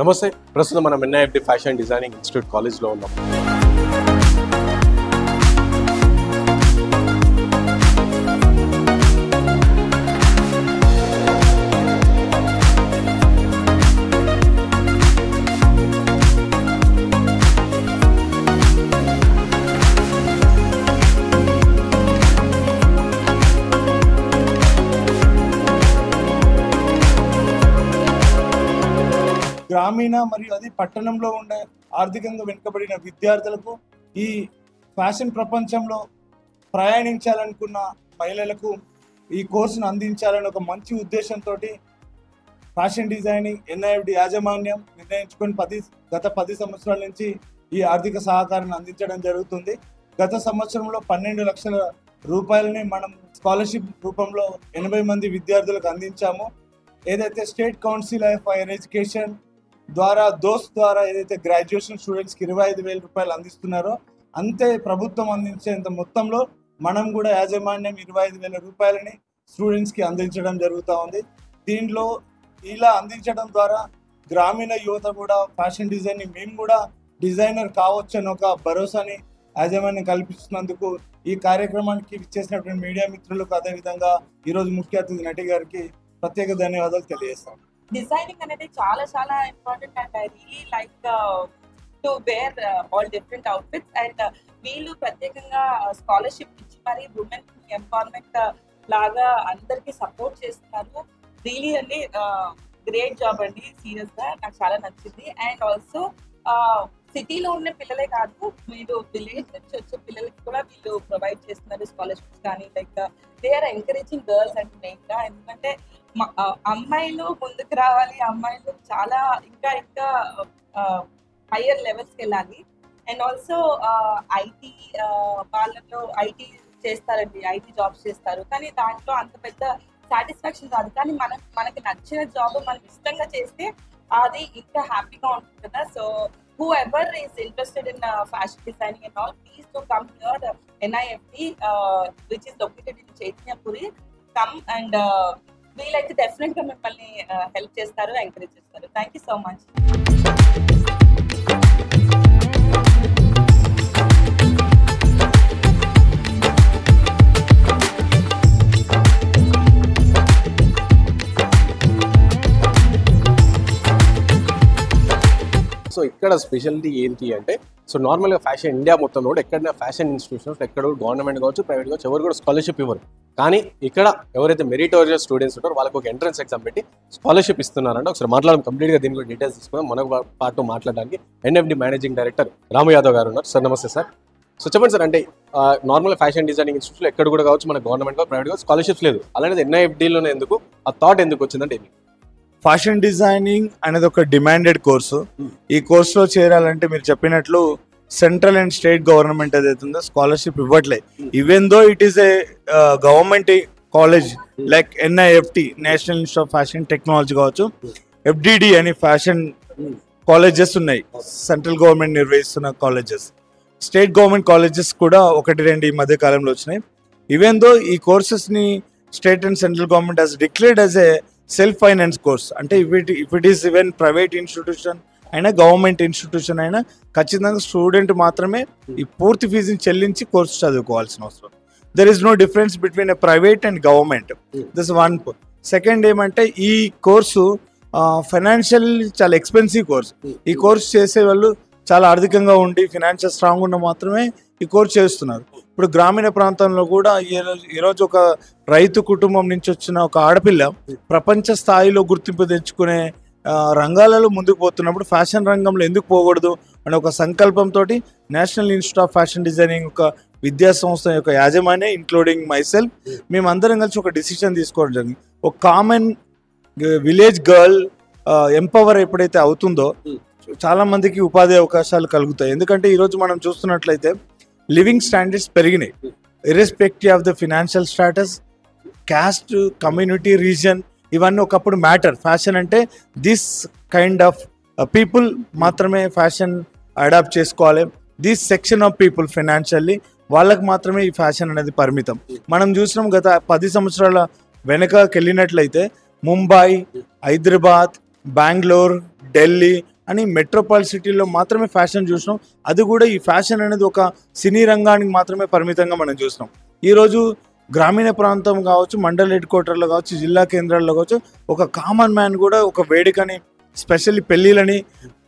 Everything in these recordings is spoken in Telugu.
నమస్తే. ప్రస్తుతం మనం ఎన్ఐఎఫ్టి ఫ్యాషన్ డిజైనింగ్ ఇన్స్టిట్యూట్ కాలేజ్లో ఉన్నాం. గ్రామీణ మరియు అది పట్టణంలో ఉండే ఆర్థికంగా వెనుకబడిన విద్యార్థులకు ఈ ఫ్యాషన్ ప్రపంచంలో ప్రయాణించాలనుకున్న మహిళలకు ఈ కోర్సును అందించాలని ఒక మంచి ఉద్దేశంతో ఫ్యాషన్ డిజైనింగ్ ఎన్ఐఎఫ్టి యాజమాన్యం నిర్ణయించుకొని గత 10 సంవత్సరాల నుంచి ఈ ఆర్థిక సహకారాన్ని అందించడం జరుగుతుంది. గత సంవత్సరంలో 12 లక్షల రూపాయలని మనం స్కాలర్షిప్ రూపంలో 80 మంది విద్యార్థులకు అందించాము. ఏదైతే state council of higher education ద్వారా ద్వారా ఏదైతే గ్రాడ్యుయేషన్ స్టూడెంట్స్కి 25,000 రూపాయలు అందిస్తున్నారో అంతే ప్రభుత్వం అందించేంత మొత్తంలో మనం కూడా యాజమాన్యం 25,000 రూపాయలని స్టూడెంట్స్కి అందించడం జరుగుతూ ఉంది. దీనిలో ఇలా అందించడం ద్వారా గ్రామీణ యువత కూడా ఫ్యాషన్ డిజైనింగ్ మేము కూడా డిజైనర్ కావచ్చు అని ఒక భరోసాని యాజమాన్యం కల్పిస్తున్నందుకు ఈ కార్యక్రమానికి ఇచ్చేసినటువంటి మీడియా మిత్రులకు అదేవిధంగా ఈరోజు ముఖ్య అతిథి నటి గారికి ప్రత్యేక ధన్యవాదాలు తెలియజేస్తాం. డిజైనింగ్ అనేది చాలా important and I really like to wear all different outfits and వీళ్ళు ప్రత్యేకంగా స్కాలర్షిప్ ఇచ్చి మరి ఉమెన్ ఎంపవర్మెంట్ లాగా అందరికి సపోర్ట్ చేస్తున్నారు. రియలీ అండి గ్రేట్ జాబ్ అండి, సీరియస్ గా నాకు చాలా నచ్చింది. అండ్ ఆల్సో సిటీలో ఉన్న పిల్లలే కాదు, వీళ్ళు విలేజ్ నుంచి వచ్చే పిల్లలకి కూడా వీళ్ళు ప్రొవైడ్ చేస్తున్నారు స్కాలర్షిప్స్ కానీ like they are encouraging girls and main గా. ఎందుకంటే అమ్మాయిలు ముందుకు రావాలి, అమ్మాయిలు చాలా ఇంకా హయ్యర్ లెవెల్స్కి వెళ్ళాలి. అండ్ ఆల్సో ఐటీ వాళ్ళలో ఐటీ చేస్తారండి, ఐటీ జాబ్స్ చేస్తారు, కానీ దాంట్లో అంత పెద్ద సాటిస్ఫాక్షన్ కాదు. కానీ మనకి నచ్చిన జాబ్ మనం ఇష్టంగా చేస్తే అది ఇంకా హ్యాపీగా ఉంటుంది కదా. So whoever is interested in fashion designing and all, please do come here, NIFT, which is located in Chaitanyapuri. Come and వీళ్ళైతే డెఫినెట్గా మిమ్మల్ని హెల్ప్ చేస్తారు, ఎంకరేజ్ చేస్తారు. Thank you so much. So ఇక్కడ స్పెషాలిటీ ఏంటి అంటే, సో నార్మల్గా ఫ్యాషన్ ఇండియా మొత్తంలో కూడా ఎక్కడైనా ఫ్యాషన్ ఇన్స్టిట్యూషన్స్ ఎక్కడ గవర్నమెంట్ కావచ్చు, ప్రైవేట్ కావచ్చు, ఎవరు కూడా స్కాలర్షిప్ ఇవ్వరు. కానీ ఇక్కడ ఎవరైతే మెరిటోరియస్ స్టూడెంట్స్ ఉంటారో వాళ్ళకి ఒక ఎంట్రన్స్ ఎగ్జామ్ పెట్టి స్కాలర్షిప్ ఇస్తున్నారంటే ఒకసారి మాట్లాడడం కంప్లీట్గా దీని కూడా డీటెయిల్స్ తీసుకుందాం. మనకు పాటు మాట్లాడడానికి ఎన్ఎఫ్డి మేనేజింగ్ డైరెక్టర్ రాము యాదవ్ గారు ఉన్నారు. సార్ నమస్తే సార్. సో చెప్పండి సార్, అంటే నార్మల్ ఫ్యాషన్ డిజైనింగ్ ఇన్స్టిట్యూట్లో ఎక్కడ కూడా కావచ్చు మన గవర్నమెంట్ కావచ్చు, ప్రైవేట్ కావచ్చు, స్కాలర్షిప్స్ లేదు. అలానే ఎన్ఐఎఫ్డిలోనే ఎందుకు ఆ థాట్ ఎందుకు వచ్చిందంటే ఏమి? ఫ్యాషన్ డిజైనింగ్ అనేది ఒక డిమాండెడ్ కోర్సు. ఈ కోర్సులో చేరాలంటే మీరు చెప్పినట్లు సెంట్రల్ అండ్ స్టేట్ గవర్నమెంట్ ఏదైతే ఉందో స్కాలర్షిప్ ఇవ్వట్లేదు. Even though it is a government college like NIFT, national institute of fashion technology కావచ్చు, ఎఫ్డిడి అని ఫ్యాషన్ కాలేజెస్ ఉన్నాయి, సెంట్రల్ గవర్నమెంట్ నిర్వహిస్తున్న కాలేజెస్. స్టేట్ గవర్నమెంట్ కాలేజెస్ కూడా 1-2 ఈ మధ్య కాలంలో వచ్చినాయి. ఈవెన్ దో ఈ కోర్సెస్ని state and central government has declared as a self finance course. అంటే if it is even private institution అయినా గవర్నమెంట్ ఇన్స్టిట్యూషన్ అయినా ఖచ్చితంగా స్టూడెంట్ మాత్రమే ఈ పూర్తి ఫీజుని చెల్లించి కోర్సు చదువుకోవాల్సిన అవసరం. There is no difference between a private and government. This one. Second ఏమంటే ఈ కోర్సు ఫైనాన్షియల్ చాలా ఎక్స్పెన్సివ్ కోర్స్. ఈ కోర్సు చేసే వాళ్ళు చాలా ఆర్థికంగా ఉండి ఫినాన్షియల్ స్ట్రాంగ్ ఉన్న మాత్రమే ఈ కోర్సు చేస్తున్నారు. ఇప్పుడు గ్రామీణ ప్రాంతంలో కూడా ఈరోజు ఒక రైతు కుటుంబం నుంచి వచ్చిన ఒక ఆడపిల్ల ప్రపంచ స్థాయిలో గుర్తింపు తెచ్చుకునే రంగాలలో ముందుకు పోతున్నప్పుడు ఫ్యాషన్ రంగంలో ఎందుకు పోకూడదు అనే ఒక సంకల్పంతో national institute of fashion designing ఒక విద్యా సంస్థ యొక్క యాజమాన్యం ఇంక్లూడింగ్ మైసెల్ఫ్ మేమందరం కలిసి ఒక డిసిషన్ తీసుకోవడం జరిగింది. ఒక కామన్ విలేజ్ గర్ల్ ఎంపవర్ ఎప్పుడైతే అవుతుందో చాలా మందికి ఉపాధి అవకాశాలు కలుగుతాయి. ఎందుకంటే ఈరోజు మనం చూస్తున్నట్లయితే లివింగ్ స్టాండర్డ్స్ పెరిగినాయి, irrespective of the financial status, caste, community, reason, ఇవన్నీ ఒకప్పుడు మ్యాటర్. ఫ్యాషన్ అంటే దిస్ కైండ్ ఆఫ్ పీపుల్ మాత్రమే ఫ్యాషన్ అడాప్ట్ చేసుకోవాలి, this section of people financially వాళ్ళకి మాత్రమే ఈ ఫ్యాషన్ అనేది పరిమితం. మనం చూసినాం గత 10 సంవత్సరాల వెనకకి వెళ్ళినట్లయితే ముంబై, హైదరాబాద్, బెంగళూరు, ఢిల్లీ అని మెట్రోపాల్ సిటీలో మాత్రమే ఫ్యాషన్ చూసినాం. అది కూడా ఈ ఫ్యాషన్ అనేది ఒక సినీ రంగానికి మాత్రమే పరిమితంగా మనం చూసినాం. ఈరోజు గ్రామీణ ప్రాంతం కావచ్చు, మండల హెడ్ క్వార్టర్లో కావచ్చు, జిల్లా కేంద్రాల్లో కావచ్చు, ఒక కామన్ మ్యాన్ కూడా ఒక వేడుకని, స్పెషల్లీ పెళ్ళిళ్ళని,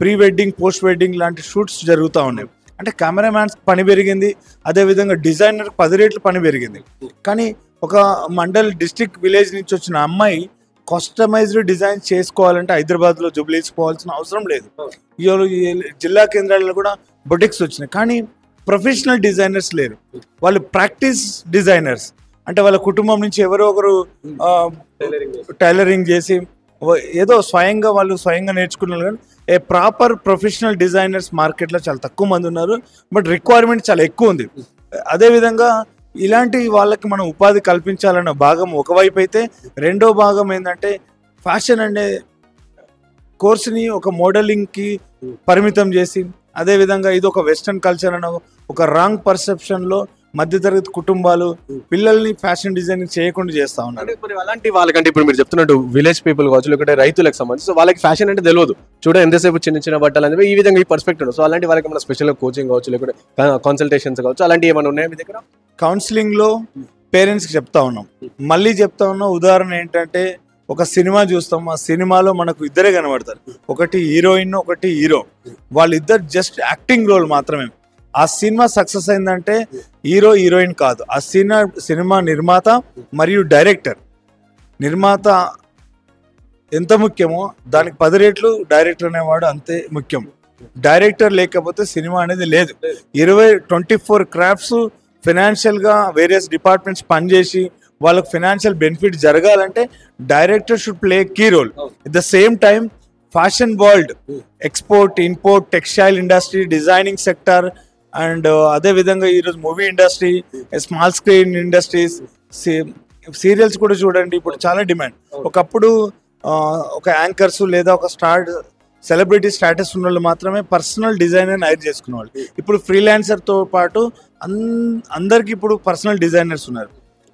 ప్రీ వెడ్డింగ్, పోస్ట్ వెడ్డింగ్ లాంటి షూట్స్ జరుగుతూ ఉన్నాయి. అంటే కెమెరామ్యాన్స్ పని పెరిగింది, అదేవిధంగా డిజైనర్ 10 రెట్లు పని పెరిగింది. కానీ ఒక మండల్ డిస్ట్రిక్ట్ విలేజ్ నుంచి వచ్చిన అమ్మాయి కస్టమైజ్డ్ డిజైన్ చేసుకోవాలంటే హైదరాబాద్లో జూబ్లీస్ పోవాల్సిన అవసరం లేదు. ఈ జిల్లా కేంద్రాల్లో కూడా బొటిక్స్ వచ్చినాయి. కానీ ప్రొఫెషనల్ డిజైనర్స్ లేరు, వాళ్ళు ప్రాక్టీస్ డిజైనర్స్. అంటే వాళ్ళ కుటుంబం నుంచి ఎవరో ఒకరు టైలరింగ్ చేసి ఏదో స్వయంగా నేర్చుకున్నారు. కానీ ఏ ప్రాపర్ ప్రొఫెషనల్ డిజైనర్స్ మార్కెట్లో చాలా తక్కువ మంది ఉన్నారు, బట్ రిక్వైర్మెంట్ చాలా ఎక్కువ ఉంది. అదేవిధంగా ఇలాంటి వాళ్ళకి మనం ఉపాధి కల్పించాలన్న భాగం ఒకవైపు అయితే, రెండో భాగం ఏంటంటే ఫ్యాషన్ అనే కోర్సుని ఒక మోడలింగ్కి పరిమితం చేసి, అదేవిధంగా ఇది ఒక వెస్టర్న్ కల్చర్ అన్న ఒక రాంగ్ పర్సెప్షన్లో మధ్యతరగతి కుటుంబాలు పిల్లల్ని ఫ్యాషన్ డిజైనింగ్ చేయకుండా చేస్తా ఉన్నారు. అలాంటి వాళ్ళకంటే ఇప్పుడు మీరు చెప్తున్నట్టు విలేజ్ పీపుల్ కావచ్చు, లేకపోతే రైతులకు సంబంధించి, సో వాళ్ళకి ఫ్యాషన్ అంటే తెలియదు. ఎంతసేపు చిన్న బట్టలు అనేవి ఈ విధంగా ఈ పర్స్పెక్టివ్. సో అలాంటి వాళ్ళకి మన స్పెషల్ కోచింగ్ కావచ్చు, లేకపోతే కన్సల్టేషన్స్ కావచ్చు, అలాంటివి ఏమైనా ఉన్నాయా మీ దగ్గర? కౌన్సిలింగ్లో పేరెంట్స్కి చెప్తా ఉన్నాం. మళ్ళీ చెప్తా ఉన్నాం. ఉదాహరణ ఏంటంటే, ఒక సినిమా చూస్తాం, ఆ సినిమాలో మనకు ఇద్దరే కనబడతారు, ఒకటి హీరోయిన్, ఒకటి హీరో. వాళ్ళిద్దరు జస్ట్ యాక్టింగ్ రోల్ మాత్రమే. ఆ సినిమా సక్సెస్ అయిందంటే హీరో హీరోయిన్ కాదు, ఆ సినిమా నిర్మాత మరియు డైరెక్టర్. నిర్మాత ఎంత ముఖ్యమో దానికి 10 రెట్లు డైరెక్టర్ అనేవాడు అంతే ముఖ్యం. డైరెక్టర్ లేకపోతే సినిమా అనేది లేదు. 24 క్రాఫ్ట్స్ ఫైనాన్షియల్గా వేరియస్ డిపార్ట్మెంట్స్ పనిచేసి వాళ్ళకు ఫైనాన్షియల్ బెనిఫిట్ జరగాలంటే director should play key role. At the same time fashion world, export, import, textile industry, designing sector, and అదేవిధంగా ఈరోజు movie industry, small screen industries, serials కూడా చూడండి, ఇప్పుడు చాలా డిమాండ్. ఒకప్పుడు ఒక యాంకర్స్ లేదా ఒక సెలబ్రిటీ స్టాటస్ ఉన్న వాళ్ళు మాత్రమే పర్సనల్ డిజైనర్ని హైర్ చేసుకునేవాళ్ళు. ఇప్పుడు ఫ్రీలాన్సర్తో పాటు అందరికి ఇప్పుడు పర్సనల్ డిజైనర్స్ ఉన్నారు.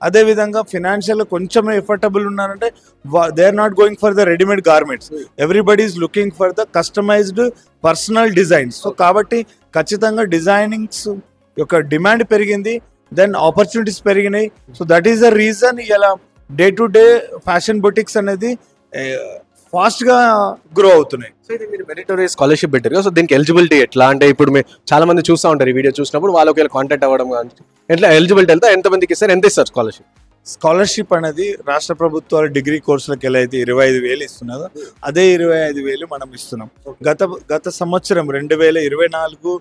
అదేవిధంగా ఫినాన్షియల్ కొంచెం ఎఫర్టబుల్ ఉన్నారంటే they are not going for the readymade garments, everybody is looking for the customized personal designs. So కాబట్టి ఖచ్చితంగా డిజైనింగ్స్ యొక్క డిమాండ్ పెరిగింది, దెన్ ఆపర్చునిటీస్ పెరిగినాయి. So that is the reason ఇలా day to day fashion boutiques అనేది ఫాస్ట్గా గ్రో అవుతున్నాయి. సో ఇది మీరు మెరిటోరియస్ స్కాలర్షిప్ పెట్టారు కదా, సో దీనికి ఎలిజిబిలిటీ ఎట్లా? అంటే ఇప్పుడు మీరు చాలా మంది చూస్తూ ఉంటారు ఈ వీడియో చూసినప్పుడు, వాళ్ళు ఒకవేళ కాంటాక్ట్ అవ్వడం కానీ ఎట్లా ఎలిజిబిలిటీ వెళ్తే ఎంతమందికి ఇస్తారు, ఎంత ఇస్తారు స్కాలర్షిప్? స్కాలర్షిప్ అనేది రాష్ట్ర ప్రభుత్వాలు డిగ్రీ కోర్సులకు ఎలా అయితే 25,000 ఇస్తున్నదో అదే 25,000 మనం ఇస్తున్నాం. గత సంవత్సరం 2024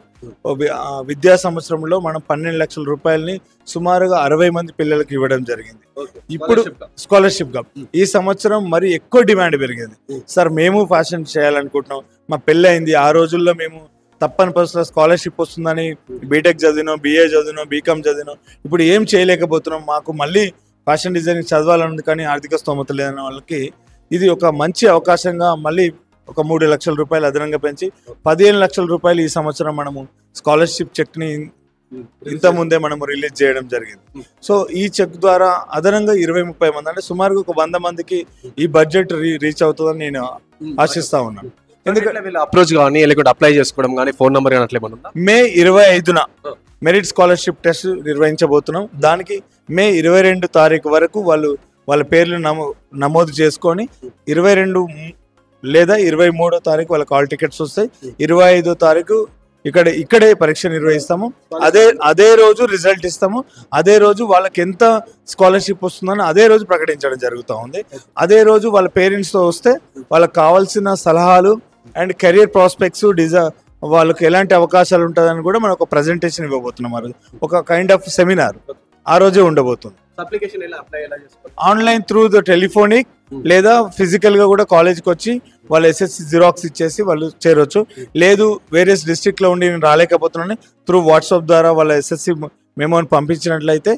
విద్యా సంవత్సరంలో మనం 12 లక్షల రూపాయలని సుమారుగా 60 మంది పిల్లలకు ఇవ్వడం జరిగింది. ఇప్పుడు స్కాలర్షిప్ గా ఈ సంవత్సరం మరి ఎక్కువ డిమాండ్ పెరిగింది. సార్ మేము ఫ్యాషన్ చేయాలనుకుంటున్నాం, మా పెళ్ళి అయింది, ఆ రోజుల్లో మేము తప్పని పరిస్థితుల్లో స్కాలర్షిప్ వస్తుందని బీటెక్ చదివినాం, BA చదివినాం, BCom చదివినాం, ఇప్పుడు ఏం చేయలేకపోతున్నాం, మాకు మళ్ళీ ఫ్యాషన్ డిజైనింగ్ చదవాలన్నది కానీ ఆర్థిక స్తోమత లేదన్న వాళ్ళకి ఇది ఒక మంచి అవకాశంగా మళ్ళీ ఒక 3 లక్షల రూపాయలు అదనంగా పెంచి 15 లక్షల రూపాయలు ఈ సంవత్సరం మనము స్కాలర్షిప్ చెక్ని ఇంత ముందే మనము రిలీజ్ చేయడం జరిగింది. సో ఈ చెక్ ద్వారా అదనంగా 20-30 మంది, అంటే సుమారుగా ఒక 100 మందికి ఈ బడ్జెట్ రీచ్ అవుతుందని నేను ఆశిస్తా ఉన్నాను. ఎందుకంటే అప్రోచ్ కానీ లేకపోతే అప్లై చేసుకోవడం కానీ ఫోన్ నెంబర్ కానీ అట్లా ఏమన్నా? మే 25న మెరిట్ స్కాలర్షిప్ టెస్ట్ నిర్వహించబోతున్నాం. దానికి మే 22 తారీఖు వరకు వాళ్ళ పేర్లు నమోదు చేసుకొని 22 లేదా 23వ తారీఖు వాళ్ళకి హాల్ టికెట్స్ వస్తాయి. 25వ తారీఖు ఇక్కడే పరీక్ష నిర్వహిస్తాము. అదే రోజు రిజల్ట్ ఇస్తాము. అదే రోజు వాళ్ళకి ఎంత స్కాలర్షిప్ వస్తుందని అదే రోజు ప్రకటించడం జరుగుతూ ఉంది. అదే రోజు వాళ్ళ పేరెంట్స్తో వస్తే వాళ్ళకి కావాల్సిన సలహాలు అండ్ కెరియర్ ప్రాస్పెక్ట్స్, వాళ్ళకి ఎలాంటి అవకాశాలు ఉంటుందని కూడా మనం ఒక ప్రజెంటేషన్ ఇవ్వబోతున్నాం. ఆ రోజు ఒక కైండ్ ఆఫ్ సెమినార్ ఆ రోజే ఉండబోతుంది. ఆన్లైన్ త్రూ ద టెలిఫోనిక్ లేదా ఫిజికల్ గా కూడా కాలేజ్కి వచ్చి వాళ్ళు SSC జిరాక్స్ ఇచ్చేసి వాళ్ళు చేరొచ్చు. లేదు వేరియస్ డిస్ట్రిక్ట్ లో ఉండి నేను రాలేకపోతున్నాను, త్రూ వాట్సాప్ ద్వారా వాళ్ళ SSC మెమోని పంపించినట్లయితే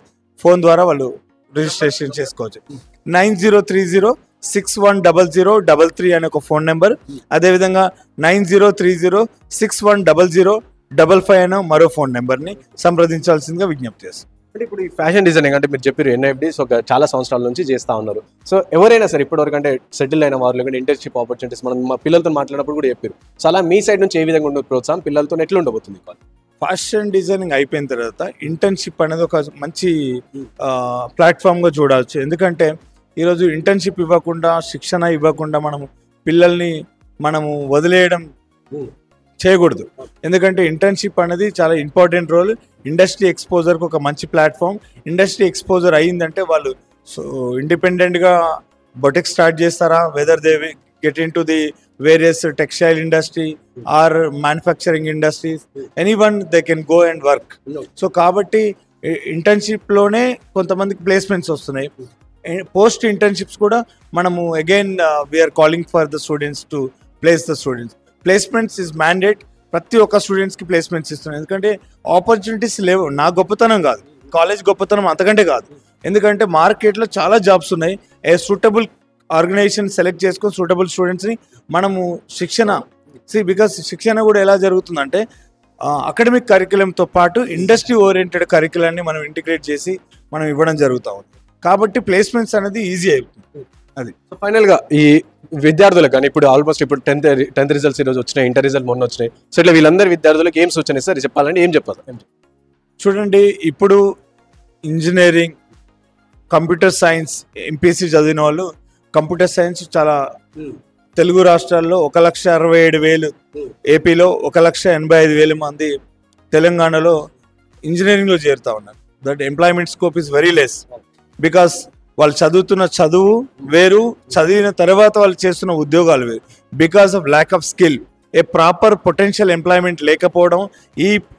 ఫోన్ ద్వారా వాళ్ళు రిజిస్ట్రేషన్ చేసుకోవచ్చు. 9030610033 అనే ఒక ఫోన్ నెంబర్, అదేవిధంగా 9030610055 అనే మరో ఫోన్ నెంబర్ని సంప్రదించాల్సిందిగా విజ్ఞప్తి చేస్తాం. అంటే ఇప్పుడు ఈ ఫ్యాషన్ డిజైనింగ్ అంటే మీరు చెప్పారు ఎన్ఐఎఫ్డిస్ ఒక చాలా సంవత్సరాల నుంచి చేస్తా ఉన్నారు. సో ఎవరైనా సరే ఇప్పటివరకు అంటే సెటిల్ అయిన వారు లేకుంటే ఇంటర్న్షిప్ ఆపర్చునిటీస్ మనం మా పిల్లలతో మాట్లాడినప్పుడు కూడా చెప్పారు. సో అలా మీ సైడ్ నుంచి ఏ విధంగా ఉండదు ప్రోత్సాహం పిల్లలతో ఎట్లా ఉండబోతుంది? ఫ్యాషన్ డిజైనింగ్ అయిపోయిన తర్వాత ఇంటర్న్షిప్ అనేది ఒక మంచి ప్లాట్ఫామ్గా చూడవచ్చు. ఎందుకంటే ఈరోజు ఇంటర్న్షిప్ ఇవ్వకుండా, శిక్షణ ఇవ్వకుండా మనము వదిలేయడం చేయకూడదు. ఎందుకంటే ఇంటర్న్షిప్ అనేది చాలా ఇంపార్టెంట్ రోల్. ఇండస్ట్రీ ఎక్స్పోజర్కి ఒక మంచి ప్లాట్ఫామ్. ఇండస్ట్రీ ఎక్స్పోజర్ అయ్యిందంటే వాళ్ళు ఇండిపెండెంట్గా బొటిక్ స్టార్ట్ చేస్తారా, whether they get into the various textile industry or manufacturing industries, anyone they can go and work. So కాబట్టి ఇంటర్న్షిప్లోనే కొంతమందికి ప్లేస్మెంట్స్ వస్తున్నాయి. పోస్ట్ ఇంటర్న్షిప్స్ కూడా మనము again we're calling for the students to place the students. Placements is mandate. ప్రతి ఒక్క స్టూడెంట్స్కి ప్లేస్మెంట్స్ ఇస్తున్నాయి. ఎందుకంటే ఆపర్చునిటీస్ లేవు. నా గొప్పతనం కాదు, కాలేజ్ గొప్పతనం అంతకంటే కాదు. ఎందుకంటే మార్కెట్లో చాలా జాబ్స్ ఉన్నాయి. ఏ సూటబుల్ ఆర్గనైజేషన్ సెలెక్ట్ చేసుకొని సూటబుల్ స్టూడెంట్స్ని మనము బికాస్ శిక్షణ కూడా ఎలా జరుగుతుందంటే అకాడమిక్ కరికులంతో పాటు ఇండస్ట్రీ ఓరియంటెడ్ కరికులాన్ని మనం ఇంటిగ్రేట్ చేసి మనం ఇవ్వడం జరుగుతూ ఉంది. కాబట్టి ప్లేస్మెంట్స్ అనేది ఈజీ అయిపోతుంది. అది ఫైనల్గా ఈ విద్యార్థులకు కానీ ఇప్పుడు ఆల్మోస్ట్ ఇప్పుడు టెన్త్ రిజల్ట్స్ ఈరోజు వచ్చినాయి, ఇంటర్ రిజల్ట్ మొన్న వచ్చినాయి. సో ఇట్లా వీళ్ళందరి విద్యార్థులకు ఏం సూచన సార్ చెప్పాలంటే ఏం చెప్పాలి? చూడండి, ఇప్పుడు ఇంజనీరింగ్, కంప్యూటర్ సైన్స్, ఎంపీసీ చదివిన వాళ్ళు కంప్యూటర్ సైన్స్ చాలా తెలుగు రాష్ట్రాల్లో 1,67,000, ఏపీలో 1,85,000 మంది, తెలంగాణలో ఇంజనీరింగ్లో చేరుతా ఉన్నారు. That employment scope is very less. Because వాళ్ళు చదువుతున్న చదువు వేరు, చదివిన తర్వాత వాళ్ళు చేస్తున్న ఉద్యోగాలు వేరు. Because of lack of skill, a proper potential employment లేకపోవడం,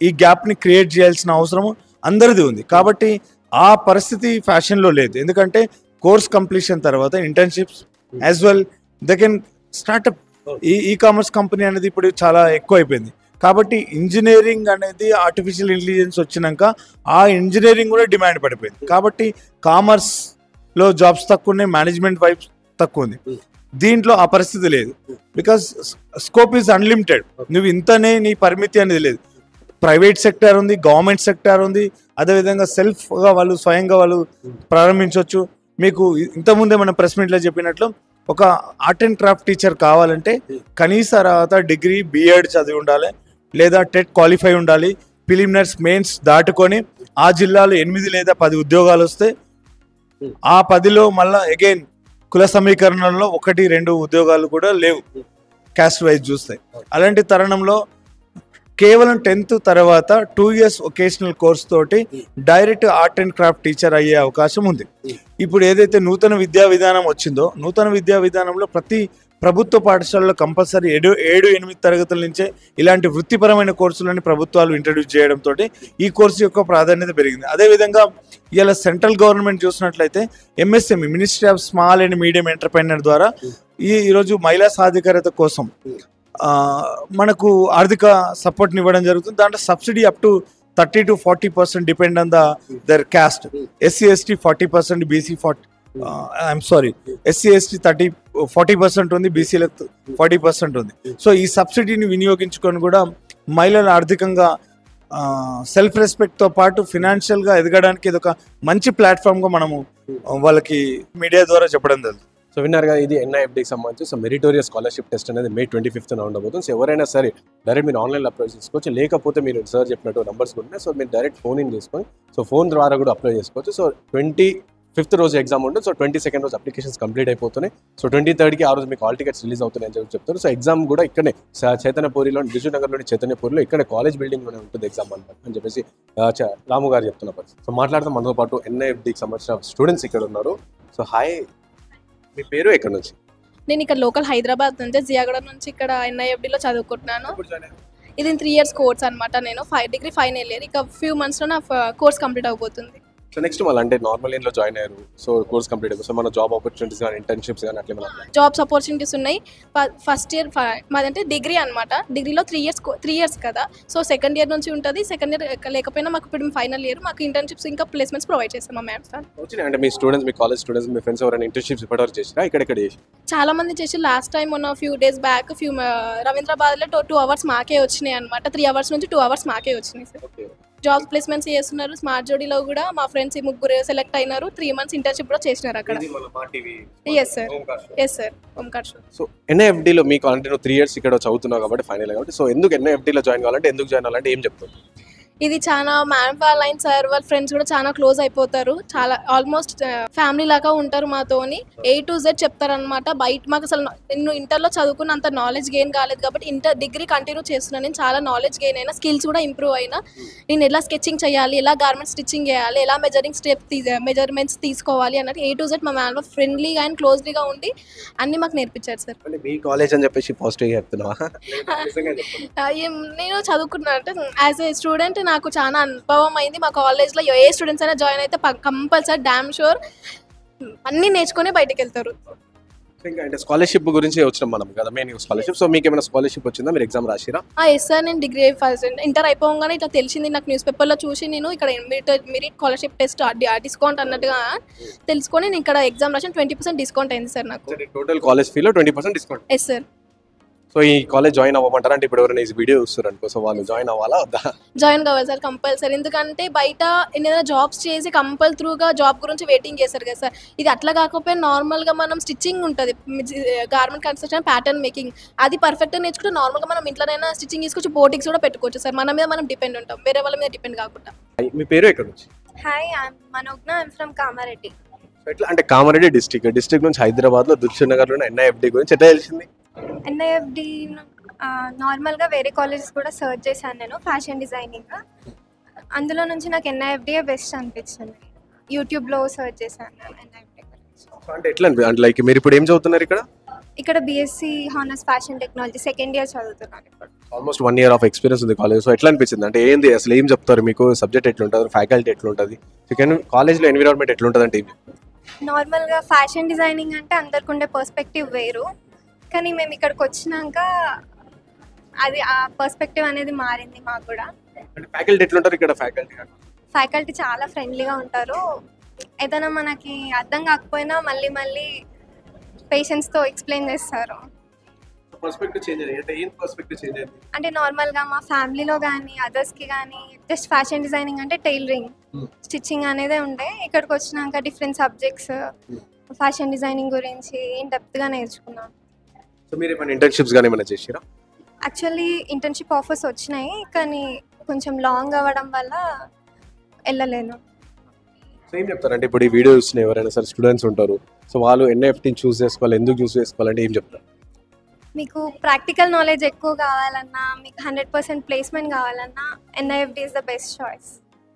ఈ గ్యాప్ని క్రియేట్ చేయాల్సిన అవసరం అందరిది ఉంది. కాబట్టి ఆ పరిస్థితి ఫ్యాషన్లో లేదు. ఎందుకంటే కోర్స్ కంప్లీషన్ తర్వాత internships as well they can startup. E commerce company అనేది ఇప్పుడు చాలా ఎక్కువ అయిపోయింది. కాబట్టి ఇంజనీరింగ్ అనేది ఆర్టిఫిషియల్ ఇంటెలిజెన్స్ వచ్చినాక ఆ ఇంజనీరింగ్ కూడా డిమాండ్ పడిపోయింది. కాబట్టి కామర్స్లో జాబ్స్ తక్కువ ఉన్నాయి, మేనేజ్మెంట్ వైపు తక్కువ ఉంది. దీంట్లో ఆ పరిస్థితి లేదు. Because scope is unlimited. నువ్వు ఇంతనే నీ పరిమితి అనేది లేదు. ప్రైవేట్ సెక్టార్ ఉంది, గవర్నమెంట్ సెక్టార్ ఉంది. అదేవిధంగా సెల్ఫ్గా వాళ్ళు స్వయంగా వాళ్ళు ప్రారంభించవచ్చు. మీకు ఇంతకుముందే మనం ప్రెస్ మీట్లో చెప్పినట్లు ఒక ఆర్ట్ అండ్ క్రాఫ్ట్ టీచర్ కావాలంటే కనీస తర్వాత డిగ్రీ, బిఎడ్ చదివి ఉండాలి, లేదా టెట్ క్వాలిఫై ఉండాలి. ప్రిలిమినరీస్, మెయిన్స్ దాటుకొని ఆ జిల్లాలో 8 లేదా 10 ఉద్యోగాలు వస్తే ఆ 10లో మళ్ళీ అగైన్ కుల సమీకరణలో 1-2 ఉద్యోగాలు కూడా లేవు క్యాస్ట్ వైజ్ చూస్తే. అలాంటి తరుణంలో కేవలం 10th తర్వాత 2 years వొకేషనల్ కోర్స్ తోటి direct art and craft teacher అయ్యే అవకాశం ఉంది. ఇప్పుడు ఏదైతే నూతన విద్యా విధానం వచ్చిందో, నూతన విద్యా విధానంలో ప్రతి ప్రభుత్వ పాఠశాలలో కంపల్సరీ 7-8 తరగతుల నుంచే ఇలాంటి వృత్తిపరమైన కోర్సులని ప్రభుత్వాలు ఇంట్రడ్యూస్ చేయడంతో ఈ కోర్సు యొక్క ప్రాధాన్యత పెరిగింది. అదేవిధంగా ఇలా సెంట్రల్ గవర్నమెంట్ చూసినట్లయితే MSME, ministry of small and medium entrepreneur ద్వారా ఈరోజు మహిళా సాధికారత కోసం మనకు ఆర్థిక సపోర్ట్ని ఇవ్వడం జరుగుతుంది. దాంట్లో subsidy up to 30-40% depend on their caste. SC ST 40%, BC 40% ఉంది, బీసీలకు 40% ఉంది. సో ఈ సబ్సిడీని వినియోగించుకొని కూడా మహిళలు ఆర్థికంగా సెల్ఫ్ రెస్పెక్ట్తో పాటు ఫినాన్షియల్గా ఎదగడానికి ఇది ఒక మంచి ప్లాట్ఫామ్గా మనము వాళ్ళకి మీడియా ద్వారా చెప్పడం జరుగుతుంది. సో విన్నారుగా, ఇది ఎన్ఐఎఫ్డికి సంబంధించి సో మెరిటోరియస్ స్కాలర్షిప్ టెస్ట్ అనేది May 25th ఉండబోతుంది. సో ఎవరైనా సరే డైరెక్ట్ మీరు ఆన్లైన్లో అప్లై చేసుకోవచ్చు. లేకపోతే మీరు సార్ చెప్పినట్టు నంబర్స్ కూడా ఉన్నాయి. సో మీరు డైరెక్ట్ ఫోన్ ఇన్ చేసుకొని సో ఫోన్ ద్వారా కూడా అప్లై చేసుకోవచ్చు. సో 25th రోజు ఎగ్జామ్ ఉంటుంది. సో 22nd రోజు అప్లికేషన్స్ కంప్లీట్ అయిపోతున్నాయి. సో 23rd ఆ రోజు మీకు ఆల్ టికెట్స్ రిలీజ్ అవుతున్నాయి అని చెప్తారు. సో ఎగ్జామ్ కూడా ఇక్కడనే చైతన్యపూరిలో, బిజునగర్లోని చైతన్యపూరిలో ఇక్కడ కాలేజ్ బిల్డింగ్లోనే ఉంటుంది ఎగ్జామ్ అని చెప్పేసి రాము గారు చెప్తున్న పరిస్థితి. సో మాట్లాడతాం మనతో పాటు ఎన్ఐఎఫ్డికి సంబంధించిన స్టూడెంట్స్ ఇక్కడ ఉన్నారు. సో హాయ్, మీ పేరు ఎక్కడ నుంచి? నేను ఇక్కడ లోకల్ హైదరాబాద్ నుంచి, జియాగడ నుంచి ఇక్కడ ఎన్ఐఎఫ్డిలో చదువుకుంటున్నాను. ఇది 3 years కోర్స్ అనమాట. నేను డిగ్రీ ఫైనల్ ఇయర్. ఇక ఫ్యూ మంత్స్లో నా కోర్స్ కంప్లీట్ అవబోతుంది. సో నెక్స్ట్ మళ్ళీ అంటే నార్మల్ ఇంట్లో జాయిన్ అయ్యారు. సో కోర్స్ కంప్లీట్ అయిపోయి సో మన జాబ్ ఆపర్చునిటీస్ కానీ ఇంటర్న్షిప్స్ కానీ అట్లా జాబ్స్ ఆపర్చునిటీస్ ఉన్నాయి. ఫస్ట్ ఇయర్ మాదంటే డిగ్రీ అనమాట. డిగ్రీలో 3 years కదా. సో సెకండ్ ఇయర్ నుంచి ఉంటుంది. సెకండ్ ఇయర్ లేకపోయినా మాకు ఇప్పుడు ఫైనల్ ఇయర్ మాకు ఇంటర్న్షిప్స్ ఇంకా ప్లేస్మెంట్స్ ప్రొవైడ్ చేస్తాం మా మ్యామ్ సార్. వచ్చినాయి అంటే మీ స్టూడెంట్స్, మీ కాలేజ్ స్టూడెంట్స్, మీ ఫ్రెండ్స్ ఎవరైనా ఇంటర్న్షిప్స్ ఇప్పటివరకు చేసినా? ఇక్కడ చేసి చాలా మంది చేసి లాస్ట్ టైం ఉన్న ఫ్యూ డేస్ బ్యాక్ రవీంద్రాబాద్లో 2 hours మాకే వచ్చినాయి అనమాట. 3 hours నుంచి 2 hours మాకే వచ్చినాయి సార్. జాబ్ ప్లేస్మెంట్స్ చేస్తున్నారు. స్మార్ట్ జోడీలో కూడా మా ఫ్రెండ్స్ 3 సెలెక్ట్ అయినారు. 3 months ఇంటర్న్షిప్ కూడా చేసినారు అక్కడ. Yes sir, yes sir, Omkar show. So ఎన్ఐఎఫ్డిలో మీకు అంటే నువ్వు 3 years ఇక్కడ చదువుతున్నావు కాబట్టి ఫైనల్ కాబట్టి, సో ఎందుకు ఎన్ఐఎఫ్డిలో జాయిన్ కావాలంటే, ఎందుకు జాయిన్ అవ్వాలంటే ఏం చెప్తావు? ఇది చాలా మ్యామ్ వాళ్ళ సార్ వాళ్ళ ఫ్రెండ్స్ కూడా చాలా క్లోజ్ అయిపోతారు. చాలా ఆల్మోస్ట్ ఫ్యామిలీ లాగా ఉంటారు మాతోని. A to Z చెప్తారనమాట. బయట మాకు అసలు నేను ఇంటర్లో చదువుకున్నంత నాలెడ్జ్ గెయిన్ కాలేదు కాబట్టి డిగ్రీ కంటిన్యూ చేస్తున్నాను. నేను చాలా నాలెడ్జ్ గెయిన్ అయినా, స్కిల్స్ కూడా ఇంప్రూవ్ అయినా. నేను ఎలా స్కెచింగ్ చేయాలి, ఎలా గార్మెంట్ స్టిచ్చింగ్ చేయాలి, ఎలా మెజర్మెంట్స్ తీసుకోవాలి అన్నట్టు A to Z మా మ్యామ్ ఫ్రెండ్లీగా అండ్ క్లోజ్లీగా ఉండి అన్ని మాకు నేర్పించారు సార్. మీ కాలేజ్ అని చెప్పేసి పాజిటివ్గా చెప్తున్నావా? నేను చదువుకున్నా అంటే యాజ్ ఏ స్టూడెంట్ నాకు చాలా అనుభవం అయింది. మా కాలేజ్లో ఏ స్టూడెంట్స్ అయినా జాయిన్ అయితే కంపల్సరీ డామ్ షూర్ అన్నీ నేర్చుకుని బయటకు వెళ్తారు. ఇంకా అంటే స్కాలర్షిప్ గురించి వచ్చినాం మనం కదా, మెయిన్ స్కాలర్షిప్. సో మీకు ఏమైనా స్కాలర్షిప్ వచ్చిందా? మీరు ఎగ్జామ్ రాసిరా? ఎస్ సార్, నేను డిగ్రీ ఫస్ట్ ఇంటర్ అయిపోగానే ఇట్లా తెలిసింది నాకు. న్యూస్ పేపర్లో చూసి నేను ఇక్కడ మెరిట్ స్కాలర్షిప్ టెస్ట్ డిస్కౌంట్ అన్నట్టుగా తెలుసుకొని నేను ఇక్కడ ఎగ్జామ్ రాసిన 20% డిస్కౌంట్ అయింది సార్ నాకు. టోటల్ కాలేజ్ ఫీలో 20% డిస్కౌంట్. Yes sir. సో ఈ కాలేజ్ జాయిన్ అవ్వమంటారా? అంటే ఇప్పుడు ఎవరైనా ఈ వీడియో చూస్తారు అనుకో, సో వాళ్ళు జాయిన్ అవ్వాలా వద్దా? జాయిన్ కావాలి సార్ కంపల్సరీ. ఎందుకంటే బయట ఏదైనా జాబ్స్ చేసి కంపల్ త్రూగా జాబ్ గురించి వెయిటింగ్ చేస్తారు కదా సార్. ఇది అట్లా కాకపోతే నార్మల్గా మనం స్టిచ్చింగ్ ఉంటుంది, గార్మెంట్ కన్స్ట్రక్షన్, ప్యాటర్న్ మేకింగ్, అది పర్ఫెక్ట్గా నేర్చుకుంటే నార్మల్గా మనం ఇంట్లోనైనా స్టిచ్చింగ్ తీసుకొచ్చి బోటిక్స్ కూడా పెట్టుకోవచ్చు సార్. మన మీద మనం డిపెండ్ ఉంటాం, వేరే వాళ్ళ మీద డిపెండ్ కాకుండా. మీ పేరు ఎక్కడ నుంచి? Hi, I'm Manogna, I'm from Kamareddy. ఎట్లా అంటే కామారెడ్డి డిస్ట్రిక్ట్ నుంచి హైదరాబాద్లో దిల్షుక్ నగర్లో ఎన్ఐఎఫ్డి గురించి ఎట్లా తెలిసింది? ఎన్ఐఎఫ్డి నార్మల్గా వేరే కాలేజెస్ కూడా సర్చ్ చేశాను నేను, ఫ్యాషన్ డిజైనింగ్. అందులో నుంచి నాకు ఎన్ఐఎఫ్డియే బెస్ట్ అనిపించింది. యూట్యూబ్లో సర్చ్ చేశాను ఎన్ఐఎఫ్డి గురించి. అంటే ఎట్లా అంటే లైక్ మీరు ఇప్పుడు ఏం చదువుతున్నారు ఇక్కడ? ఇక్కడ BSc honours fashion technology second year చదువుతున్నాను ఇప్పుడు. ఆల్మోస్ట్ 1 year ఆఫ్ ఎక్స్పీరియన్స్ ఉంది కాలేజ్. సో ఎట్లా అనిపించింది? అంటే ఏంది అసలు ఏం చెప్తారు మీకు? సబ్జెక్ట్ ఎట్లుంటుంది, ఫ్యాకల్టీ ఎట్లుంటుంది, సెకండ్ కాలేజ్లో ఎన్విరాన్మెంట్ ఎట్లుంటుంది అంటే? నార్మల్గా ఫ్యాషన్ డిజైనింగ్ అంటే అందరికి ఉండే పర్స్పెక్టివ్ వేరు, కానీ మేము ఇక్కడికి వచ్చినాక అది ఆ పర్స్పెక్టివ్ అనేది మారింది మాకు కూడా. అంటే ఫ్యాకల్టీ ఎట్లుంటారు ఇక్కడ? ఫ్యాకల్టీ చాలా ఫ్రెండ్లీగా ఉంటారు. ఏదైనా మనకి అర్థం కాకపోయినా మళ్ళీ మళ్ళీ పేషెన్స్తో ఎక్స్ప్లెయిన్ చేస్తారు. పర్స్పెక్టివ్ చేంజ్ అయ్యింది అంటే ఏం పర్స్పెక్టివ్ చేంజ్ అయ్యింది? అంటే నార్మల్గా మా ఫ్యామిలీలో కానీ అదర్స్కి కానీ జస్ట్ ఫ్యాషన్ డిజైనింగ్ అంటే టైలరింగ్, స్టిచ్చింగ్ అనేదే ఉండే. ఇక్కడికి వచ్చినాక డిఫరెంట్ సబ్జెక్ట్స్ ఫ్యాషన్ డిజైనింగ్ గురించి ఏం డెప్త్గా నేర్చుకున్నాం. సో మీరు ఏమైనా ఇంటర్న్షిప్స్ కానీ ఏమైనా చేసిరా? యాక్చువల్లీ ఇంటర్న్షిప్ ఆఫర్స్ వచ్చినాయి, కానీ కొంచెం లాంగ్ అవ్వడం వల్ల వెళ్ళలేను. సో ఏం చెప్తారంటే ఇప్పుడు ఈ వీడియో చూసిన ఎవరైనా సరే స్టూడెంట్స్ ఉంటారు, సో వాళ్ళు ఎన్ఐఎఫ్టీని చూస్ చేసుకోవాలి, ఎందుకు చూస్ చేసుకోవాలంటే ఏం చెప్తారు? మీకు ప్రాక్టికల్ నాలెడ్జ్ ఎక్కువ కావాలన్నా, మీకు 100% ప్లేస్మెంట్ కావాలన్నా NIFD is the best choice.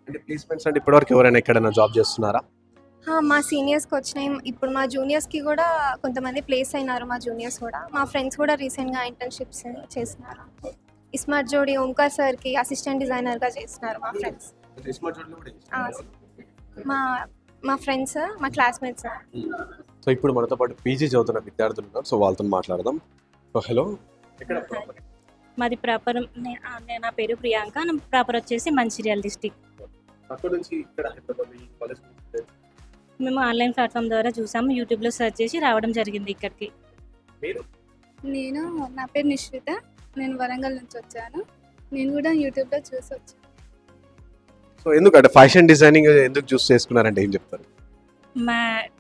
అంటే ప్లేస్మెంట్స్ అంటే ఇప్పటివరకు ఎవరైనా ఎక్కడైనా జాబ్ చేస్తున్నారా? మా సీనియర్స్కి వచ్చినాయి, ఇప్పుడు మా జూనియర్స్కి కూడా కొంతమంది ప్లేస్ అయినారు. మా జూనియర్స్ కూడా, మా ఫ్రెండ్స్ కూడా రీసెంట్గా ఇంటర్న్షిప్స్ చేసినారు. స్మార్ట్ జోడీ ఓంకార్ సార్కి అసిస్టెంట్ డిజైనర్గా చేసినారు మా ఫ్రెండ్స్. మా ఫ్రెండ్స్, మా క్లాస్మేట్స్. సో ఇప్పుడు మనతో పాటు పీజీ చదువుతున్న విద్యార్థులు ఉన్నారు, సో వాళ్ళతో మాట్లాడదాం. హలో, ఎక్కడ? మాది ప్రాపర్, నా పేరు ప్రియాంక, నా ప్రాపర్ వచ్చేసి మంచిర్యాల డిస్టిక్. అక్కడ నుంచి ఇక్కడ కాలేజ్ మేము ఆన్లైన్ ప్లాట్ఫామ్ ద్వారా చూసాము, యూట్యూబ్లో సెర్చ్ చేసి రావడం జరిగింది ఇక్కడికి. నేను, నా పేరు నిశ్రిత, నేను వరంగల్ నుంచి వచ్చాను. నేను కూడా యూట్యూబ్లో చూసి వచ్చాను. సో ఎందుకంటే ఫ్యాషన్ డిజైనింగ్ ఎందుకు చూస్ చేసుకున్నారంటే ఏం చెప్తారు? మా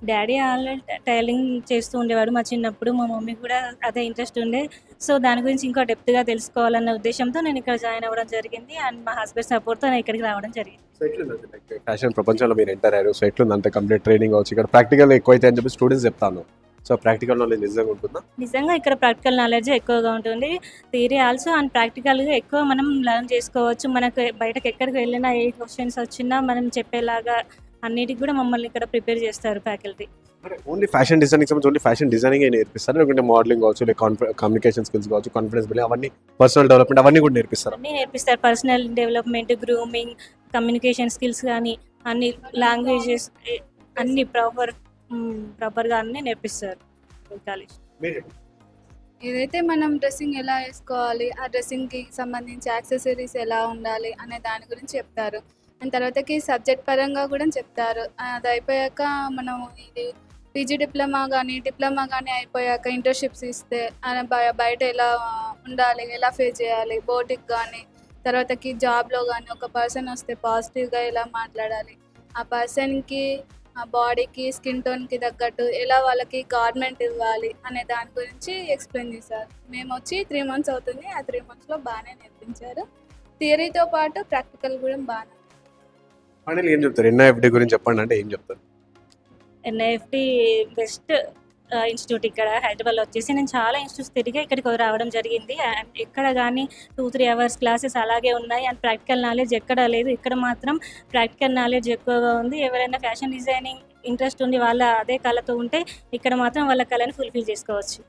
డాడీ ఆల్రెడీ టైలింగ్ చేస్తూ ఉండేవాడు మా చిన్నప్పుడు, మా మమ్మీ కూడా అదే ఇంట్రెస్ట్ ఉండే. సో దాని గురించి ఇంకా డెప్త్గా తెలుసుకోవాలన్న ఉద్దేశంతో నేను ఇక్కడ జాయిన్ అవ్వడం జరిగింది. అండ్ మా హస్బెండ్ సపోర్ట్తో నేను ఇక్కడికి రావడం జరిగింది. సో ఎట్లుంది ఫ్యాషన్ ప్రపంచంలో మీరు ఎంటర్ అయ్యారు, సో ఎట్లుంది అంటే కంప్లీట్ ట్రైనింగ్ అవచ్చు, ఇక్కడ ప్రాక్టికల్ ఎక్కువైతే అని చెప్పి స్టూడెంట్స్ చెప్తాను. సో ప్రాక్టికల్ నాలెడ్జ్ నిజంగా ఉంటుందా? నిజంగా ఇక్కడ ప్రాక్టికల్ నాలెడ్జ్ ఎక్కువగా ఉంటుంది, థియరీ ఆల్సో అండ్ ప్రాక్టికల్గా ఎక్కువ మనం లెర్న్ చేసుకోవచ్చు. మనకు బయటకు ఎక్కడికి వెళ్ళినా ఏ క్వశ్చన్స్ వచ్చినా మనం చెప్పేలాగా అన్నిటికి కూడా మమ్మల్ని ఇక్కడ ప్రిపేర్ చేస్తారు ఫ్యాకల్టీ. ఓన్లీ ఫ్యాషన్ డిజైనింగ్ సంబంధించి ఓన్లీ ఫ్యాషన్ డిజైనింగ్ నేర్పిస్తారు, లేకుంటే మోడలింగ్ కావచ్చు, లేక కమ్యూనికేషన్ స్కిల్స్ కావచ్చు, కాన్ఫిడెన్స్ బిల్డింగ్, అవన్నీ పర్సనల్ డెవలప్మెంట్ అవన్నీ కూడా నేర్పిస్తారు? అన్నీ నేర్పిస్తారు. Personal development, grooming, communication skills కానీ అన్ని, లాంగ్వేజెస్ అన్ని ప్రాపర్గా అన్నీ నేర్పిస్తారు కాలేజ్. ఏదైతే మనం డ్రెస్సింగ్ ఎలా వేసుకోవాలి, ఆ డ్రెస్సింగ్కి సంబంధించి యాక్సెసరీస్ ఎలా ఉండాలి అనే దాని గురించి చెప్తారు. అండ్ తర్వాతకి సబ్జెక్ట్ పరంగా కూడా చెప్తారు. అది అయిపోయాక మనం ఇది పీజీ డిప్లొమా కానీ అయిపోయాక ఇంటర్న్షిప్స్ ఇస్తే బయట ఎలా ఉండాలి, ఎలా ఫేస్ చేయాలి, బోటిక్ కానీ, తర్వాతకి జాబ్లో కానీ ఒక పర్సన్ వస్తే పాజిటివ్గా ఎలా మాట్లాడాలి, ఆ పర్సన్కి ఆ బాడీకి స్కిన్ టోన్కి తగ్గట్టు ఎలా వాళ్ళకి గవర్నమెంట్ ఇవ్వాలి అనే దాని గురించి ఎక్స్ప్లెయిన్ చేశారు. మేము వచ్చి 3 months అవుతుంది. ఆ 3 monthsలో బాగానే నేర్పించారు. థియరీతో పాటు ప్రాక్టికల్ కూడా బాగానే. ఫైనల్ ఏం చెప్తారు ఎన్ఐఎఫ్డి గురించి చెప్పండి అంటే ఏం చెప్తారు? ఎన్ఐఎఫ్టి బెస్ట్ ఇన్స్టిట్యూట్ ఇక్కడ హైదరాబాద్లో వచ్చేసి. నేను చాలా ఇన్స్టిట్యూట్స్ తిరిగి ఇక్కడికి రావడం జరిగింది. అండ్ ఇక్కడ కానీ 2-3 hours క్లాసెస్ అలాగే ఉన్నాయి. అండ్ ప్రాక్టికల్ నాలెడ్జ్ ఎక్కడ లేదు. ఇక్కడ మాత్రం ప్రాక్టికల్ నాలెడ్జ్ ఎక్కువగా ఉంది. ఎవరైనా ఫ్యాషన్ డిజైనింగ్ ఇంట్రెస్ట్ ఉండి వాళ్ళ అదే కళతో ఉంటే ఇక్కడ మాత్రం వాళ్ళ కళని ఫుల్ఫిల్ చేసుకోవచ్చు.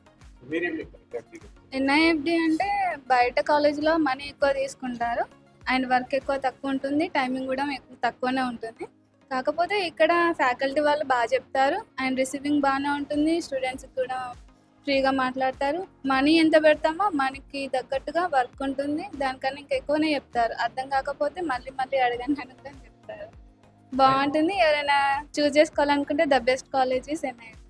ఎన్ఐఎఫ్డి అంటే బయట కాలేజీలో మనీ ఎక్కువ తీసుకుంటారు అండ్ వర్క్ తక్కువ ఉంటుంది, టైమింగ్ కూడా తక్కువనే ఉంటుంది. కాకపోతే ఇక్కడ ఫ్యాకల్టీ వాళ్ళు బాగా చెప్తారు అండ్ రిసీవింగ్ బాగానే ఉంటుంది. స్టూడెంట్స్కి కూడా ఫ్రీగా మాట్లాడతారు. మనీ ఎంత పెడతామో మనకి తగ్గట్టుగా వర్క్ ఉంటుంది. దానికన్నా ఇంకా ఎక్కువనే చెప్తారు. అర్థం కాకపోతే మళ్ళీ అడగండి అని చెప్తారు. బాగుంటుంది. ఎవరైనా చూస్ చేసుకోవాలనుకుంటే the best college is NIFD.